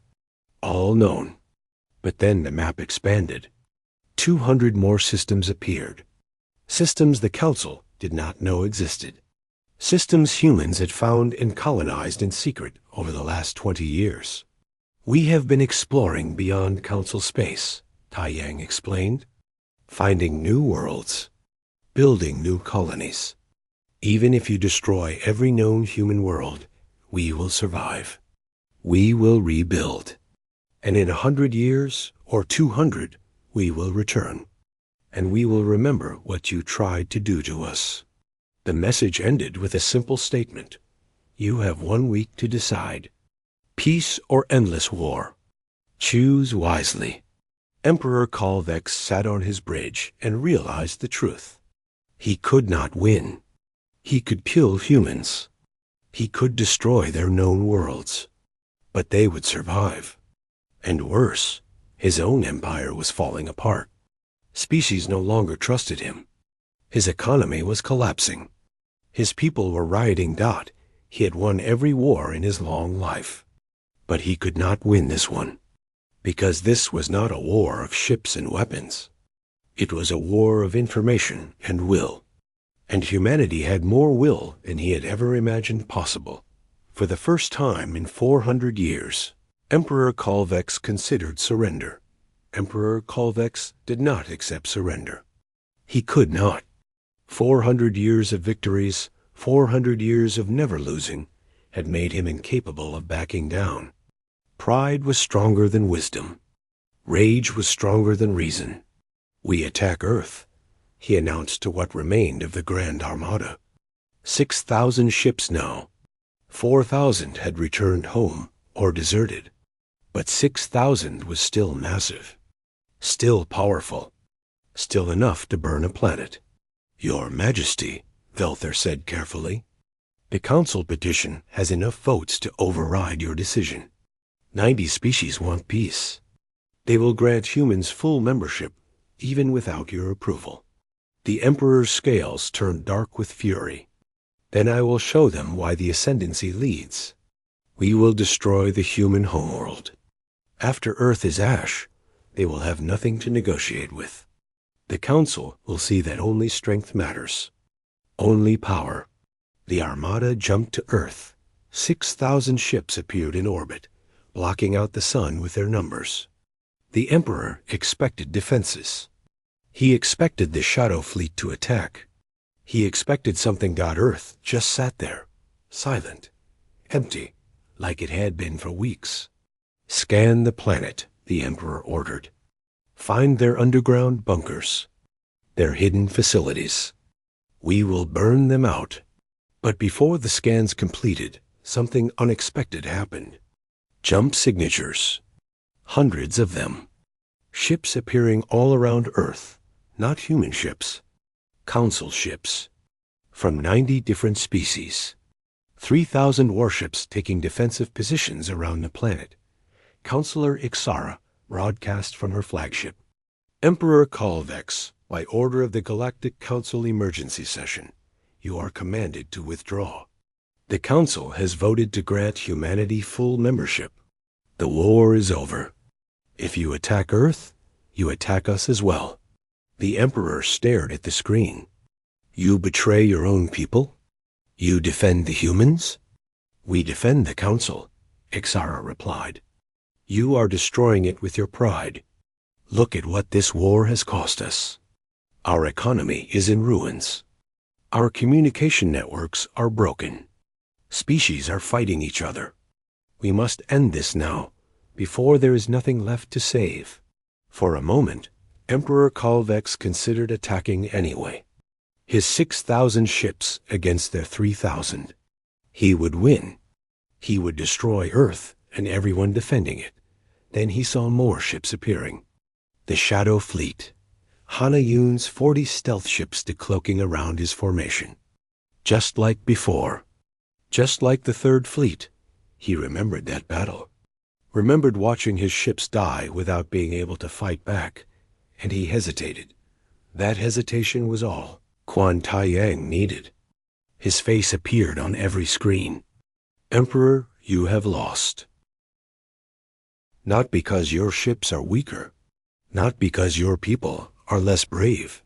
All known. But then the map expanded. 200 more systems appeared. Systems the Council did not know existed. Systems humans had found and colonized in secret over the last 20 years. We have been exploring beyond Council space, Tai Yang explained. Finding new worlds. Building new colonies. Even if you destroy every known human world, we will survive. We will rebuild. And in 100 years, or 200, we will return. And we will remember what you tried to do to us. The message ended with a simple statement. You have 1 week to decide. Peace or endless war. Choose wisely. Emperor Kalvex sat on his bridge and realized the truth. He could not win. He could kill humans. He could destroy their known worlds. But they would survive. And worse, his own empire was falling apart. Species no longer trusted him. His economy was collapsing. His people were rioting. He had won every war in his long life. But he could not win this one. Because this was not a war of ships and weapons. It was a war of information and will. And humanity had more will than he had ever imagined possible. For the first time in 400 years, Emperor Kalvex considered surrender. Emperor Kalvex did not accept surrender. He could not. 400 years of victories, 400 years of never losing, had made him incapable of backing down. Pride was stronger than wisdom. Rage was stronger than reason. We attack Earth, he announced to what remained of the Grand Armada. 6,000 ships now. 4,000 had returned home or deserted. But 6,000 was still massive. Still powerful. Still enough to burn a planet. Your Majesty, Velther said carefully, the Council petition has enough votes to override your decision. 90 species want peace. They will grant humans full membership, even without your approval. The Emperor's scales turned dark with fury. Then I will show them why the Ascendancy leads. We will destroy the human homeworld. After Earth is ash, they will have nothing to negotiate with. The Council will see that only strength matters. Only power. The Armada jumped to Earth. 6,000 ships appeared in orbit, blocking out the sun with their numbers. The Emperor expected defenses. He expected the Shadow Fleet to attack. He expected something. Earth just sat there, silent, empty, like it had been for weeks. Scan the planet, the Emperor ordered. Find their underground bunkers, their hidden facilities. We will burn them out. But before the scans completed, something unexpected happened. Jump signatures. Hundreds of them. Ships appearing all around Earth, not human ships. Council ships. From 90 different species. 3,000 warships taking defensive positions around the planet. Counselor Ixara broadcast from her flagship. Emperor Kalvex, by order of the Galactic Council Emergency Session, you are commanded to withdraw. The Council has voted to grant humanity full membership. The war is over. If you attack Earth, you attack us as well. The Emperor stared at the screen. You betray your own people? You defend the humans? We defend the Council, Ixara replied. You are destroying it with your pride. Look at what this war has cost us. Our economy is in ruins. Our communication networks are broken. Species are fighting each other. We must end this now, before there is nothing left to save. For a moment, Emperor Kalvex considered attacking anyway. His 6,000 ships against their 3,000. He would win. He would destroy Earth and everyone defending it. Then he saw more ships appearing. The Shadow Fleet. Hana Yun's 40 stealth ships decloaking around his formation. Just like before. Just like the Third Fleet. He remembered that battle. Remembered watching his ships die without being able to fight back. And he hesitated. That hesitation was all Quan Taiyang needed. His face appeared on every screen. Emperor, you have lost. Not because your ships are weaker. Not because your people are less brave.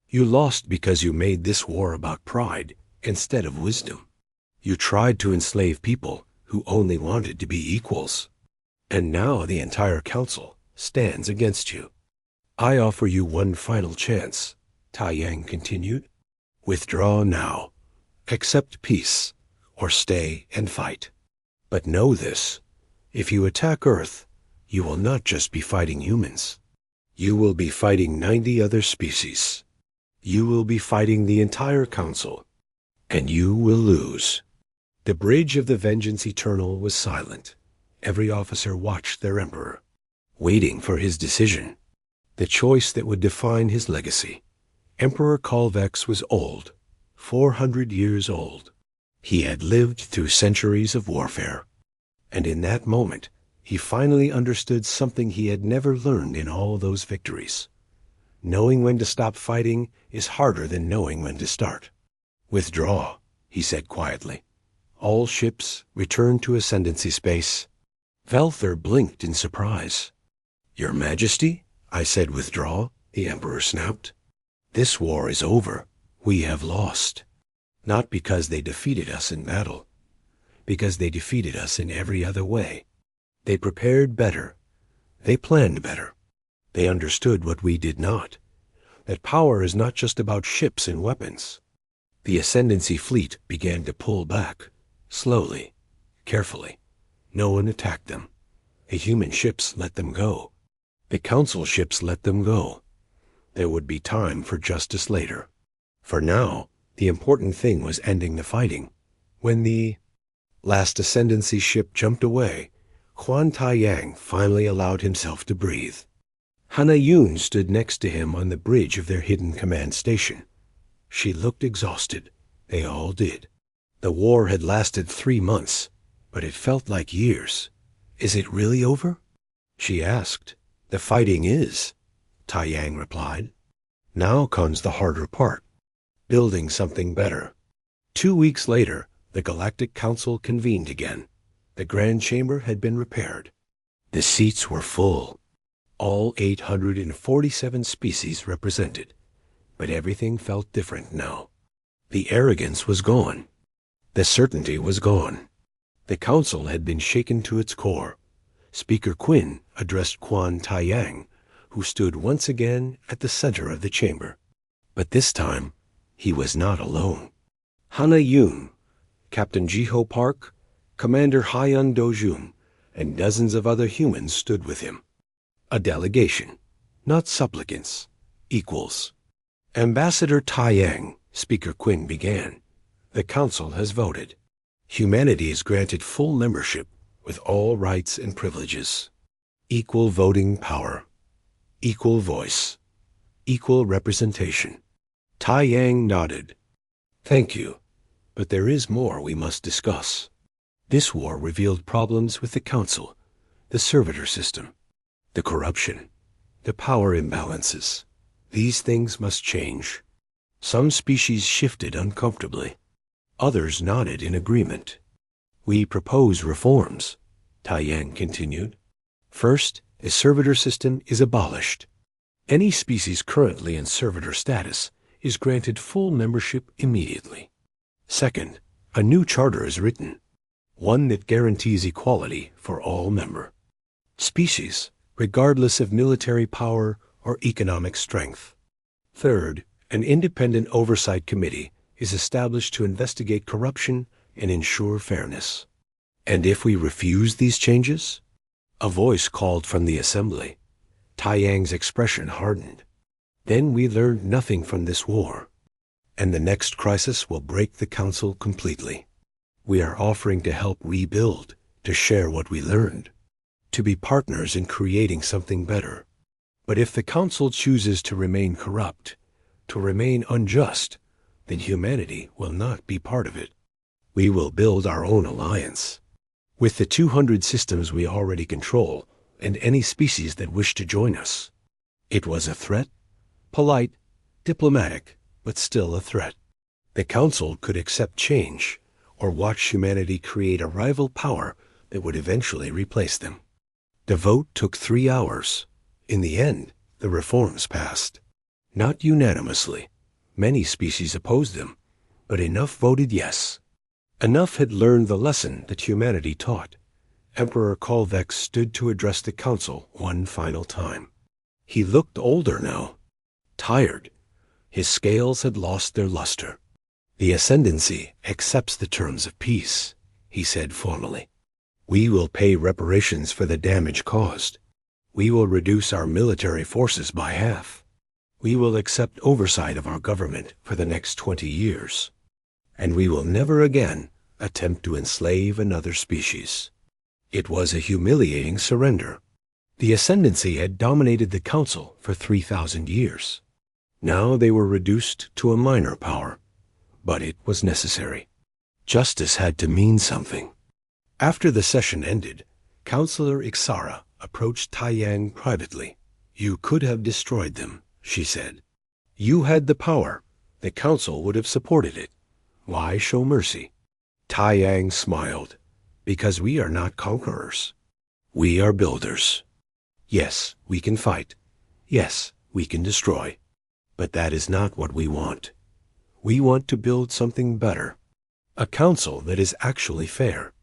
You lost because you made this war about pride instead of wisdom. You tried to enslave people who only wanted to be equals. And now the entire council stands against you. I offer you one final chance, Taiyang continued. Withdraw now. Accept peace, or stay and fight. But know this, if you attack Earth, you will not just be fighting humans. You will be fighting 90 other species. You will be fighting the entire council. And you will lose. The bridge of the Vengeance Eternal was silent. Every officer watched their emperor, waiting for his decision, the choice that would define his legacy. Emperor Kalvex was old, 400 years old. He had lived through centuries of warfare. And in that moment, he finally understood something he had never learned in all those victories. Knowing when to stop fighting is harder than knowing when to start. Withdraw, he said quietly. All ships return to Ascendancy space. Velther blinked in surprise. Your Majesty, I said withdraw, the Emperor snapped. This war is over. We have lost. Not because they defeated us in battle. Because they defeated us in every other way. They prepared better. They planned better. They understood what we did not. That power is not just about ships and weapons. The Ascendancy fleet began to pull back, slowly, carefully. No one attacked them. The human ships let them go. The council ships let them go. There would be time for justice later. For now, the important thing was ending the fighting. When the last Ascendancy ship jumped away, Quan Taiyang finally allowed himself to breathe. Hana Yun stood next to him on the bridge of their hidden command station. She looked exhausted. They all did. The war had lasted 3 months, but it felt like years. Is it really over? She asked. The fighting is, Taiyang replied. Now comes the harder part. Building something better. 2 weeks later, the Galactic Council convened again. The Grand Chamber had been repaired. The seats were full. All 847 species represented. But everything felt different now. The arrogance was gone. The certainty was gone. The council had been shaken to its core. Speaker Quinn addressed Quan Taiyang, who stood once again at the center of the chamber. But this time, he was not alone. Hana Yun, Captain Jiho Park, Commander Hyun Do-jun, and dozens of other humans stood with him. A delegation, not supplicants, equals. Ambassador Taiyang, Speaker Quinn began. The council has voted. Humanity is granted full membership with all rights and privileges. Equal voting power. Equal voice. Equal representation. Taiyang nodded. Thank you, but there is more we must discuss. This war revealed problems with the council, the servitor system, the corruption, the power imbalances. These things must change. Some species shifted uncomfortably. Others nodded in agreement. We propose reforms, Taiyang continued. First, a servitor system is abolished. Any species currently in servitor status is granted full membership immediately. Second, a new charter is written, one that guarantees equality for all member species, regardless of military power or economic strength. Third, an independent oversight committee is established to investigate corruption and ensure fairness. And if we refuse these changes? A voice called from the assembly. Taiyang's expression hardened. Then we learned nothing from this war, and the next crisis will break the council completely. We are offering to help rebuild, to share what we learned, to be partners in creating something better. But if the Council chooses to remain corrupt, to remain unjust, then humanity will not be part of it. We will build our own alliance. With the 200 systems we already control, and any species that wish to join us. It was a threat, polite, diplomatic, but still a threat. The Council could accept change, or watch humanity create a rival power that would eventually replace them. The vote took 3 hours. In the end, the reforms passed. Not unanimously. Many species opposed them, but enough voted yes. Enough had learned the lesson that humanity taught. Emperor Kolvex stood to address the Council one final time. He looked older now, tired. His scales had lost their luster. The Ascendancy accepts the terms of peace, he said formally. We will pay reparations for the damage caused. We will reduce our military forces by half. We will accept oversight of our government for the next 20 years. And we will never again attempt to enslave another species. It was a humiliating surrender. The Ascendancy had dominated the Council for 3,000 years. Now they were reduced to a minor power, but it was necessary. Justice had to mean something. After the session ended, Counselor Ixara approached Taiyang privately. You could have destroyed them, she said. You had the power. The Council would have supported it. Why show mercy? Taiyang smiled. Because we are not conquerors. We are builders. Yes, we can fight. Yes, we can destroy. But that is not what we want. We want to build something better. A council that is actually fair,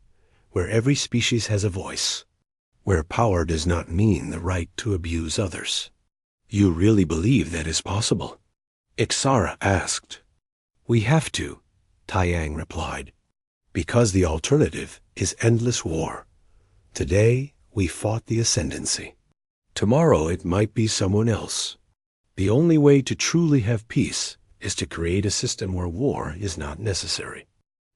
where every species has a voice, where power does not mean the right to abuse others. You really believe that is possible? Ixara asked. We have to, Taiyang replied, because the alternative is endless war. Today, we fought the Ascendancy. Tomorrow it might be someone else. The only way to truly have peace is to create a system where war is not necessary,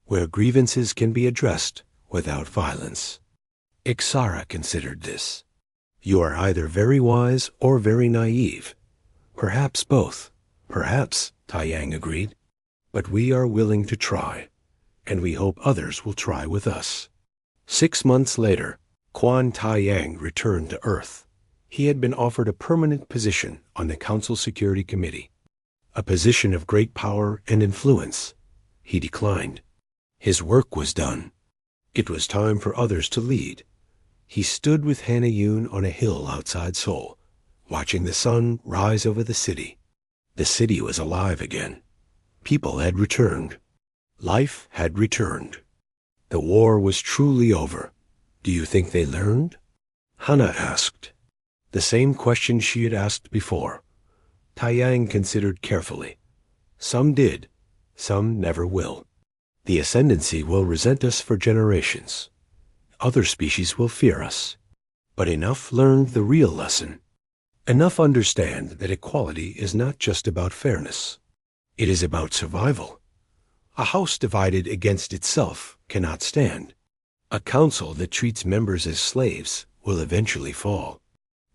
where grievances can be addressed without violence. Ixara considered this. You are either very wise or very naive. Perhaps both. Perhaps, Taiyang agreed. But we are willing to try, and we hope others will try with us. 6 months later, Quan Taiyang returned to Earth. He had been offered a permanent position on the Council Security Committee, a position of great power and influence. He declined. His work was done. It was time for others to lead. He stood with Hannah Yun on a hill outside Seoul, watching the sun rise over the city. The city was alive again. People had returned. Life had returned. The war was truly over. Do you think they learned? Hannah asked. The same question she had asked before. Taiyang considered carefully. Some did. Some never will. The Ascendancy will resent us for generations. Other species will fear us. But enough learned the real lesson. Enough understand that equality is not just about fairness. It is about survival. A house divided against itself cannot stand. A council that treats members as slaves will eventually fall.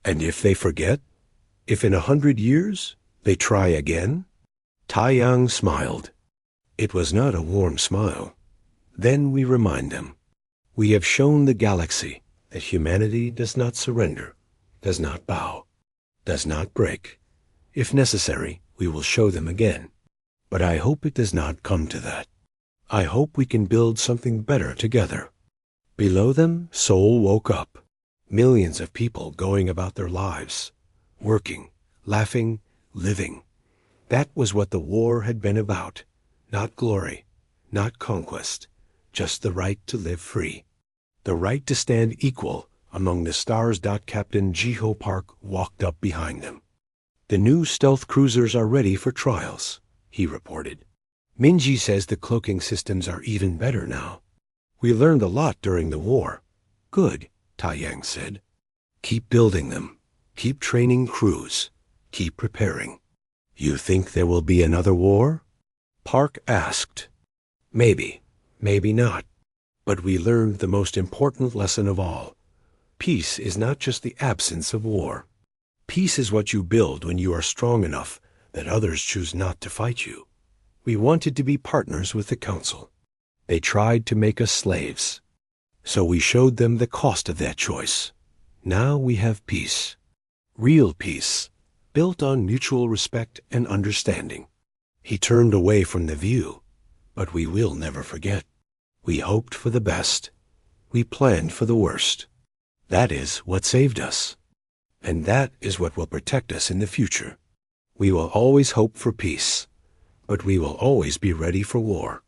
And if they forget, if in 100 years they try again? Taiyang smiled. It was not a warm smile. Then we remind them. We have shown the galaxy that humanity does not surrender, does not bow, does not break. If necessary, we will show them again. But I hope it does not come to that. I hope we can build something better together. Below them, Seoul woke up. Millions of people going about their lives, working, laughing, living. That was what the war had been about. Not glory, not conquest, just the right to live free. The right to stand equal among the stars. Captain Jiho Park walked up behind them. The new stealth cruisers are ready for trials, he reported. Minji says the cloaking systems are even better now. We learned a lot during the war. Good, Taiyang said. Keep building them. Keep training crews. Keep preparing. You think there will be another war? Park asked. Maybe, maybe not. But we learned the most important lesson of all. Peace is not just the absence of war. Peace is what you build when you are strong enough that others choose not to fight you. We wanted to be partners with the Council. They tried to make us slaves. So we showed them the cost of that choice. Now we have peace. Real peace, built on mutual respect and understanding. He turned away from the view, but we will never forget. We hoped for the best. We planned for the worst. That is what saved us. And that is what will protect us in the future. We will always hope for peace, but we will always be ready for war.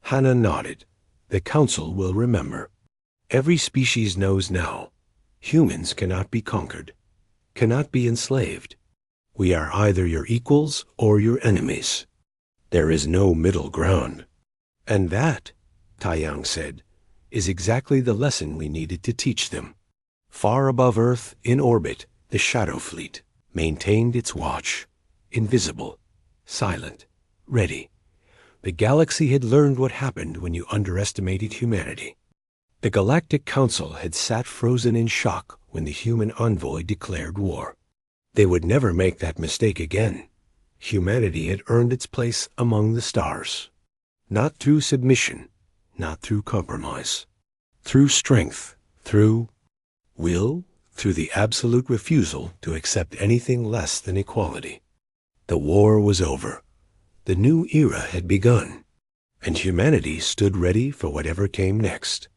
Hannah nodded. The Council will remember. Every species knows now. Humans cannot be conquered, cannot be enslaved. We are either your equals or your enemies. There is no middle ground. And that, Taiyang said, is exactly the lesson we needed to teach them. Far above Earth, in orbit, the Shadow Fleet maintained its watch, invisible, silent, ready. The galaxy had learned what happened when you underestimated humanity. The Galactic Council had sat frozen in shock when the human envoy declared war. They would never make that mistake again. Humanity had earned its place among the stars. Not through submission, not through compromise. Through strength, through will, through the absolute refusal to accept anything less than equality. The war was over. The new era had begun, and humanity stood ready for whatever came next.